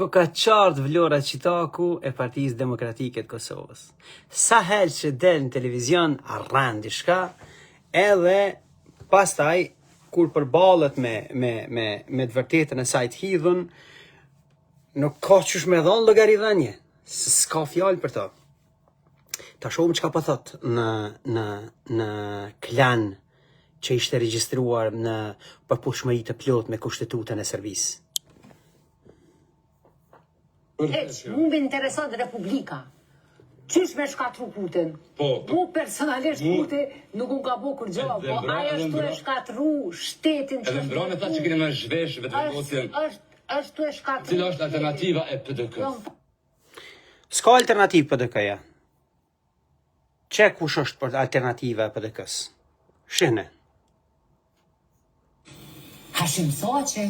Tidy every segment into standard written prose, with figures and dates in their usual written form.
ka qartë Vlora Qitaku e Partisë Demokratike të Kosovës. Sa herë që del në televizion arran diçka, edhe pastaj kur përballet me të vërtetën e saj të hidhun, nuk ka qysh me dhon llogaridhënie. S'ka fjalë për to. Ta shohim çka po thot në klan që ishte regjistruar në përputhshmëri të plot me Kushtetutën e Serbisë. Mu më interesat Republika. Qysh me shkatru Putin? Mu personalisht Putin nuk unë ka bo kur gjo, po aja shtu e shkatru shtetin që... Edhe mbrane ta që kene me zhvesh vetëvendosjen. është tu e shkatru... Cila është alternativa e PDK-s? S'ka alternativë PDK-ja. Çe kush është për alternativa e PDK-s? Shihne. Hashim Thaçi,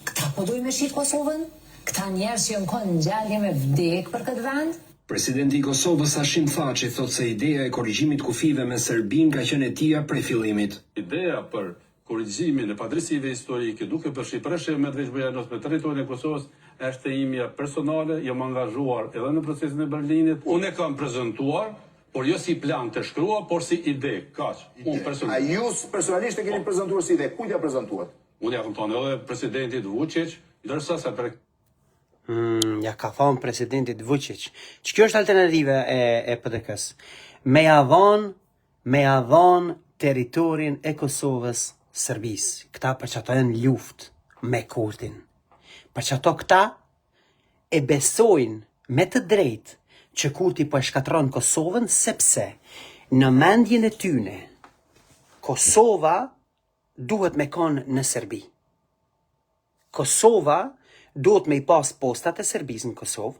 këta po dojnë me shqit Kosovën? Këta njerës që jënë konë në gjallje me vdek për këtë vend? Presidenti i Kosovës Hashim Thaçi thot se ideja e korrigjimit kufive me Serbin ka qenë e tija prej fillimit. Ideja për korrigjimin e padrejësive historike duke përshqipërshë me të veçbujanos me territorin e Kosovës është e imja personale, jam angazhuar edhe në procesin e Berlinit. Unë e kam prezantuar, por jo si plan të shkruar, por si ide, kaq. A ju personalisht e keni prezantuar si ide? Kujt ja prezantuat? Unë ja kam thënë edhe presidentit Vučić, ndërsa sa për Ja ka thonë presidentit Vučić. Që kjo është alternativa e PDK-s. Me avon teritorin e Kosovës Serbisë. Këta për që ato e në luft me Kurtin. Për që ato këta e besojnë me të drejt që Kurti po e shkatron Kosovën, sepse në mendjen e tyne Kosova duhet me konë në Serbi. Kosova duhet me I pas postat e Serbisë në Kosovë,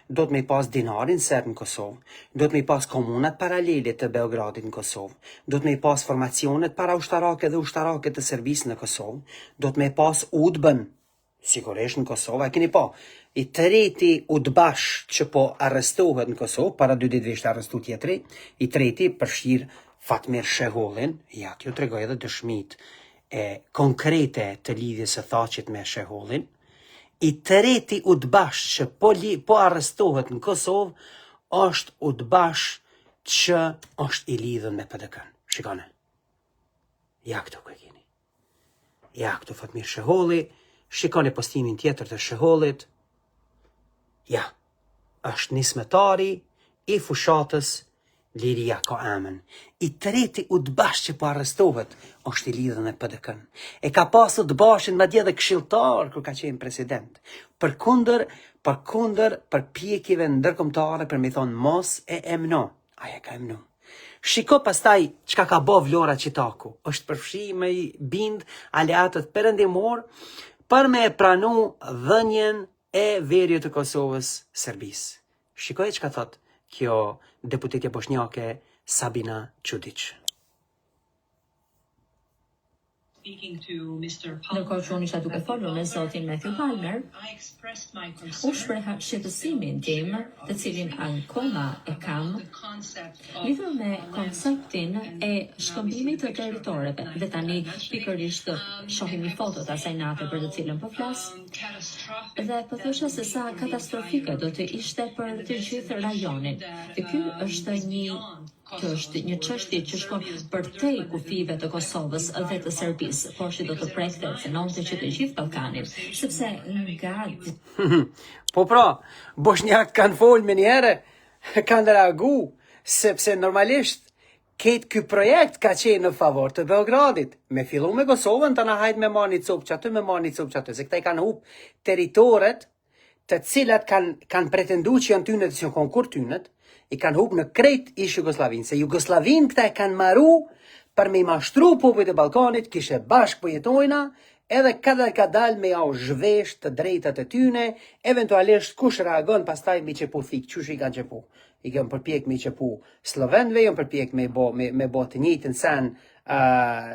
duhet me I pas dinarin serb në Kosovë, duhet me I pas komunat paralele të Beogradit në Kosovë, duhet me I pas formacionet para ushtarake dhe ushtarake të Serbisë në Kosovë, duhet me I pas UDBA-n, sigurisht në Kosovë, e keni pa, I treti UDBA-sh që po arrestohet në Kosovë, para 2 ditëve ishte arrestu tjetri, I treti përfshir Fatmir Shehollin, ja, t'ju tregoj edhe dëshmit e konkrete të lidhjes së Thaçit me Shehollin. I treti UDBA-sh që po arrestohet në Kosovë është UDBA-sh që është I lidhën me PDK-n. Shikone. Ja këtu ku e keni. Ja këtu Fatmir Sheholli. Shikone postimin tjetër të Shehollit. Ja. Është nismetari I fushatës Liria ka emën. I treti UDBA-sh që po arrestohet është I lidhën me PDK-n. E ka pas UDBA-shin madje edhe këshilltar kur ka qenë president. Përkundër përpjekjeve ndërkombëtare për me thonë mos e emno. Aja ka emnu. Shiko pastaj çka ka bë Vlora Qitaku. Është përfshi me I bind aleatët perëndimor për me pranu dhënien e verjet të Kosovës Serbisë. Shikoj çka thot kjo deputetja bosnjake Sabina Čudić. Ndërkohë që unë isha duke folur me zotin Matthew Palmer, u shpreha shqetësimin tim, të cilin akoma e kam, lidhur me konceptin e shkëmbimit të territoreve. Dhe tani pikërisht shohim fotot asaj nate për të cilën po flas. Dhe po thosha se sa katastrofike do të ishte për të gjithë rajonin. Dhe ky është një çështje që shkon përtej kufive të Kosovës dhe të Serbisë, por që do të prekte cënonte që të gjithë Ballkanin, sepse nga... Po pra, bosnjak kanë folë me njëherë, kanë reagu, sepse normalisht ky projekt ka qenë në favor të Beogradit. Me fillu me Kosovën, të na hajt me marrë një copë që aty, se këta I kanë hup teritoret të cilat kanë pretendu që janë tynet, që janë kur tynet, I kanë hup në krejt ish Jugoslavinë, se Jugoslavinë këta e kanë maru për me I mashtru popujt e Ballkanit, kishe bashkë po jetojna, edhe ka dal me au zhvesh të drejtat e tyne, eventualisht kush reagon pastaj me qepu thik, qysh I kanë qepu. I kanë përpjek me qepu slovenve, janë përpjek me bo të njëjtën sen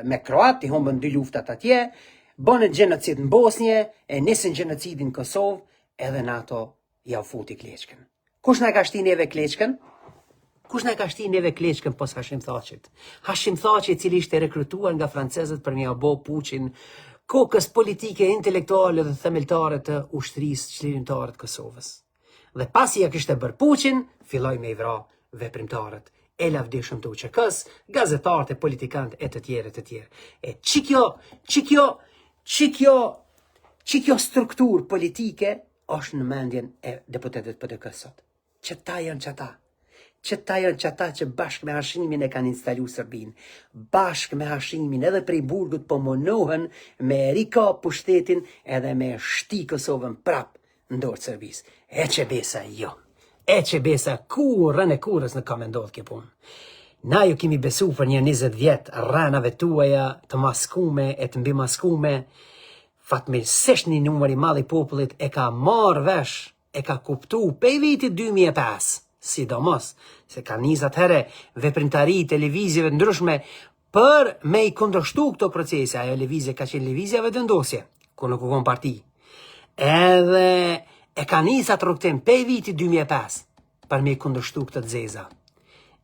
me Kroat, I humbën 2 luftat atje, bënën gjenocid në Bosnje, e nisën gjenocidin në Kosovë, edhe NATO ja u futi Kleçkën. Kush na ka shti neve Kleçkën? Kush na ka shti neve Kleçkën pos Hashim Thaçit? Hashim Thaçi I cili ishte rekrutuar nga francezët për me ia bë puçin kokës politike, intelektuale dhe themeltare të ushtrisë çlirimtare të Kosovës. Dhe pasi ja kishte bërë puqin, filloi me i vra veprimtarët e lavdishëm të UÇK-s, gazetarët e politikanët e të tjerë. E që kjo strukturë politike është në mendjen e deputetëve PDK sot. Qëta janë qata që bashkë me Hashimin e kanë instalu Serbinë. Bashkë me Hashimin edhe prej burgut po monohen me rika pushtetin edhe me shti Kosovën prap në dorë Serbisë. E që besa jo. E që besa kurën e kurës në ka me ndodhë kjo punë. Na ju kemi besu për një 20 vjetë rranave tuaja të maskume e të mbi maskume, fatmirësisht një numër i madh i popullit e ka marrë vesh, e ka kuptu pe vitit 2005, sidomos se ka nisat herë veprimtari televizjeve ndryshme për me i kundërshtu këto procese. Ajo lëvizje ka qenë lëvizjeve vendosje, ku nuk u kon parti. Edhe e ka nisat rrugtim pe vitit 2005 për me i kundërshtu këtë të zeza.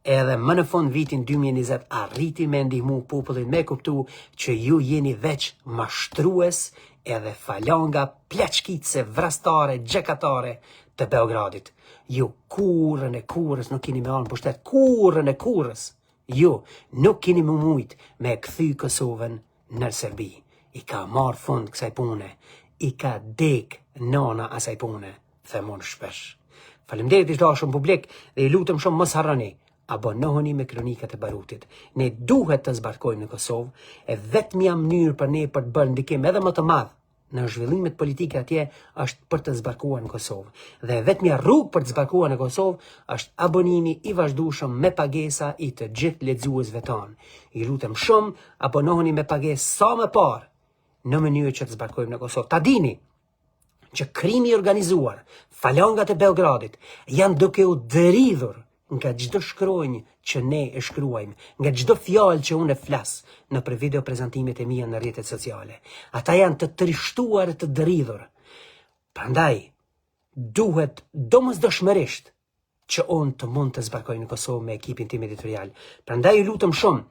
Edhe më në fund vitin 2020 arriti me ndihmu popullin me kuptu që ju jeni veç mashtrues edhe falanga plaçkitse vrastare, gjekatare të Beogradit. Ju kurrën e kurrës nuk keni me anë pushtet, kurrën e kurrës. Ju nuk keni më mujt me kthy Kosovën në Serbi. I ka marrë fund kësaj pune, i ka dek nana asaj pune, themon shpesh. Faleminderit i dashur publik dhe i lutem shumë mos harroni. Abonoheni me kronikat e Barutit. Ne duhet të zbarkojmë në Kosovë, e vetmja mënyrë për ne për të bërë ndikim edhe më të madh në zhvillimet politike atje është për të zbarkuar në Kosovë. Dhe vetmja rrugë për të zbarkuar në Kosovë është abonimi i vazhdueshëm me pagesa i të gjithë lexuesve tanë. I lutem shumë, abonoheni me pagesë sa më parë në mënyrë që të zbarkojmë në Kosovë. Ta dini që krimi i organizuar, falangat e Beogradit janë duke u dëridhur nga çdo shkronjë që ne e shkruajmë, nga çdo fjalë që unë e flas në për video prezantimet e mia në rrjetet sociale. Ata janë të trishtuar e të dëridhur. Prandaj, duhet domosdoshmërisht që unë të mund të zbarkoj në Kosovë me ekipin tim editorial. Prandaj ju lutem shumë,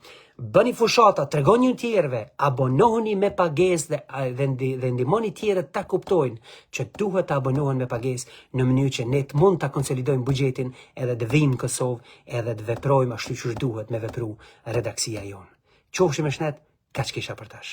bëni fushata, tregoni një tjerëve, abonoheni me pagesë dhe ndihmoni tjerët ta kuptojnë që duhet të abonohen me pagesë në mënyrë që ne të mund ta konsolidojmë buxhetin edhe të vijmë në Kosovë edhe të veprojmë ashtu siç duhet me vepru redaksia jonë. Qofshim me shnet, kaq kisha për tash.